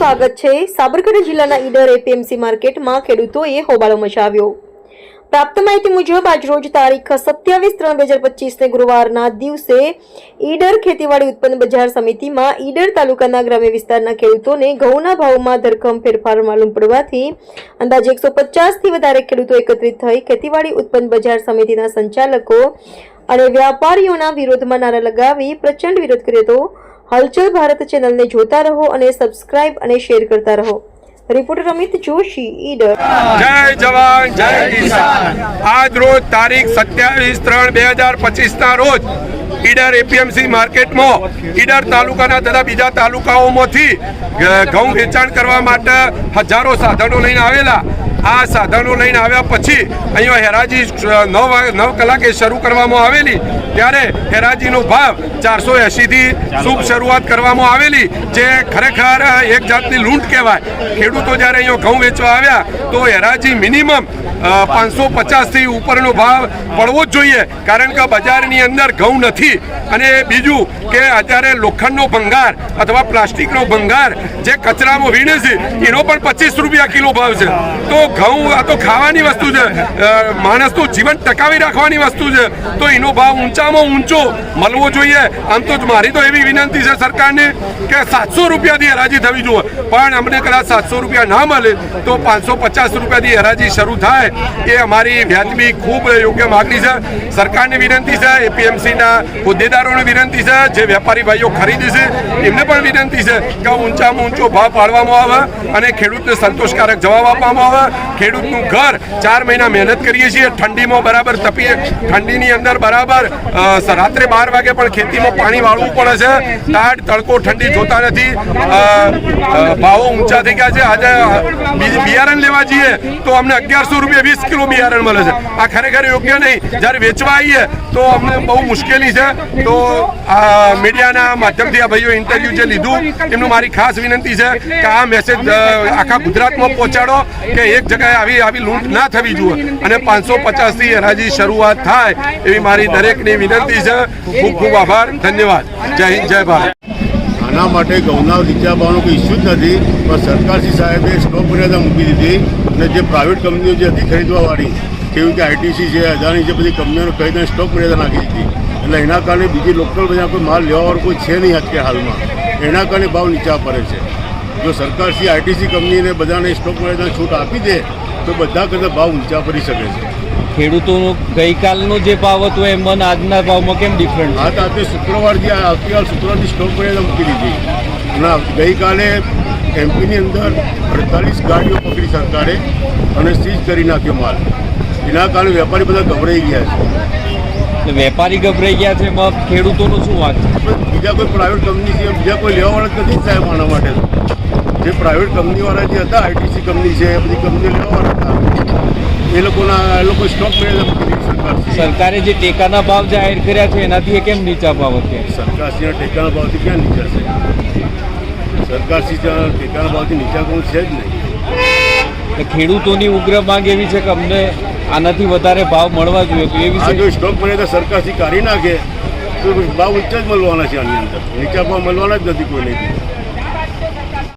સ્વાગત છે। સાબરકાંઠા જિલ્લાના ઈડર એપીએમસી માર્કેટમાં ખેડૂતોએ હોબાળો મચાવ્યો। પ્રાપ્ત માહિતી મુજબ આજરોજ તારીખ 27/3/2025 ગુરુવારના દિવસે ઈડર ખેતીવાડી ઉત્પન્ન બજાર સમિતિમાં ઈડર તાલુકાના ગ્રામ્ય વિસ્તારના ખેડૂતોને ઘઉંના ભાવમાં ધરખમ ફેરફાર માલુમ પડવાથી અંદાજે 150 થી વધારે ખેડૂતો એકત્રિત થઈ ખેતીવાડી ઉત્પન્ન બજાર સમિતિના સંચાલકો અને વ્યાપારીઓના વિરોધમાં નારા લગાવી પ્રચંડ વિરોધ કર્યો હતો। હલચલ ભારત ચેનલને જોતા રહો અને સબસ્ક્રાઇબ અને શેર કરતા રહો। रिपोर्टर अमित जोशी ईडर। जय जवान जय किसान। आज रोज तारीख 27/3/2025 ना रोज ईडर एपीएमसी मार्केट में ईडर तालुकाना तथा बीजा तालुकाओमांथी घऊं वेचाण करवा माटे हजारों साधनो लईने आवेला। आ साधनो लईने आव्या पछी अहींया हेराजी 9 कलाके शरू करवामां आवेली त्यारे हेराजीनो भाव 480 थी शुभ शरूआत करवामां आवेली जे खरेखर एक जातनी लूंट कहेवाय। खेडूतो ज्यारे अहींया घऊं वेचवा आव्या तो हेराजी मिनिमम 550 થી ઉપરનો ભાવ પડવો જ જોઈએ કારણ કે બજારની અંદર ઘઉં નથી। અને બીજું કે અત્યારે લોખંડનો ભંગાર અથવા પ્લાસ્ટિકનો ભંગાર જે કચરામાં વીણે છે એનો પણ 25 રૂપિયા કિલો ભાવ છે। તો ઘઉં આ તો ખાવાની વસ્તુ છે, માણસનું જીવન ટકાવી રાખવાની વસ્તુ છે, તો એનો ભાવ ઊંચામાં ઊંચો મળવો જોઈએ। આમ તો મારી તો એવી વિનંતી છે સરકારને કે 700 રૂપિયાથી હરાજી થવી જોઈએ, પણ અમને કદાચ 700 રૂપિયા ના મળે તો 550 રૂપિયાથી હરાજી શરૂ થાય એ અમારી વ્યાજબી ખૂબ યોગ્ય માગણી છે। સરકારને વિનંતી છે, એપીએમસીના હોદ્દેદારોને વિનંતી છે, જે વેપારી ભાઈઓ ખરીદે છે એમને પણ વિનંતી છે કે ઊંચામાં ઊંચો ભાવ પાડવામાં આવે અને ખેડૂતને સંતોષકારક જવાબ આપવામાં આવે। ખેડૂતનું ઘર 4 મહિના મહેનત કરીએ છીએ, ઠંડીમાં બરાબર તપીએ, ઠંડીની અંદર બરાબર રાત્રે 12 વાગે પણ ખેતીમાં પાણી વાળવું પડે છે। તાડ તડકો ઠંડી જોતા નથી, ભાવો ઊંચા થઈ ગયા છે। આજે બિયારણ લેવા જઈએ તો અમને 1100 રૂપિયા 20 કિલો બિયારણ મળે છે। આ ખરેખર યોગ્ય નહીં। જ્યારે વેચવા આવીએ તો અમને બહુ મુશ્કેલી છે। તો મીડિયાના માધ્યમથી આ ભાઈઓ ઇન્ટરવ્યુ જે લીધું એમનું મારી ખાસ વિનંતી છે કે આ મેસેજ આખા ગુજરાતમાં પહોંચાડો કે એક જગ્યાએ આવી લૂંટ ના થવી જોઈએ અને 550 થી હરાજી શરૂઆત થાય એવી મારી દરેકની વિનંતી છે। ખૂબ ખૂબ આભાર, ધન્યવાદ। જય હિન્દ, જય ભારત। આના માટે ઘઉંના નીચા ભાવનો કોઈ ઇસ્યુ જ નથી, પણ સરકારશ્રી સાહેબે સ્ટોક મર્યાદા મૂકી દીધી અને જે પ્રાઇવેટ કંપનીઓ જે હતી ખરીદવાવાળી જેવી કે આઈટીસી છે, અદાણી છે, બધી કંપનીઓને ખરીદીને સ્ટોક મર્યાદા નાખી દીધી। એટલે એના કારણે બીજી લોકલ બધા કોઈ માલ લેવાવાળું કોઈ છે નહીં અત્યારે હાલમાં, એના કારણે ભાવ નીચા પડે છે। જો સરકારશ્રી આઈટીસી કંપનીને બધાને સ્ટોક મર્યાદા છૂટ આપી દે તો બધા કરતાં ભાવ ઊંચા પડી શકે છે। ખેડૂતોનો ગઈકાલનો જે ભાવ હતો એમાં આજના ભાવમાં કેમ ડિફરન્ટ? હા, તો આપણે શુક્રવારથી આવતીકાલ શુક્રવારથી સ્ટોક મર્યાદા મૂકી દીધી અને ગઈકાલે એમપીની અંદર 48 ગાડીઓ પકડી સરકારે અને સીઝ કરી નાખ્યો માલ। એના કારણે વેપારી બધા ગભરાઈ ગયા છે। વેપારી ગભરાઈ ગયા છે, એમાં ખેડૂતોનું શું વાત છે? બીજા કોઈ પ્રાઇવેટ કંપની છે, બીજા કોઈ લેવાવાળા જ નથી સાહેબ આના માટે। જે પ્રાઇવેટ કંપનીવાળા જે હતા, આઈટીસી કંપની છે, એ બધી કંપનીઓ લેવાવાળા હતા, એ લોકો સ્ટોક સરકારે જે ટેકાના ભાવ જાહેર કર્યા છે એનાથી કેમ નીચા ભાવ હતા? સરકારશ્રીના ટેકાના ભાવથી ક્યાં નીચા છે? સરકારશ્રી ટેકાના ભાવથી નીચા કોણ છે જ નહીં। ખેડૂતોની ઉગ્ર માંગ એવી છે કે અમને આનાથી વધારે ભાવ મળવા જોઈએ, તો એ વિશે જો સ્ટોક મર્યાદા સરકારશ્રી કાઢી નાખે તો ભાવ ઊંચા જ મળવાના છે, આની અંદર નીચા ભાવ મળવાના જ નથી કોઈ નહીં।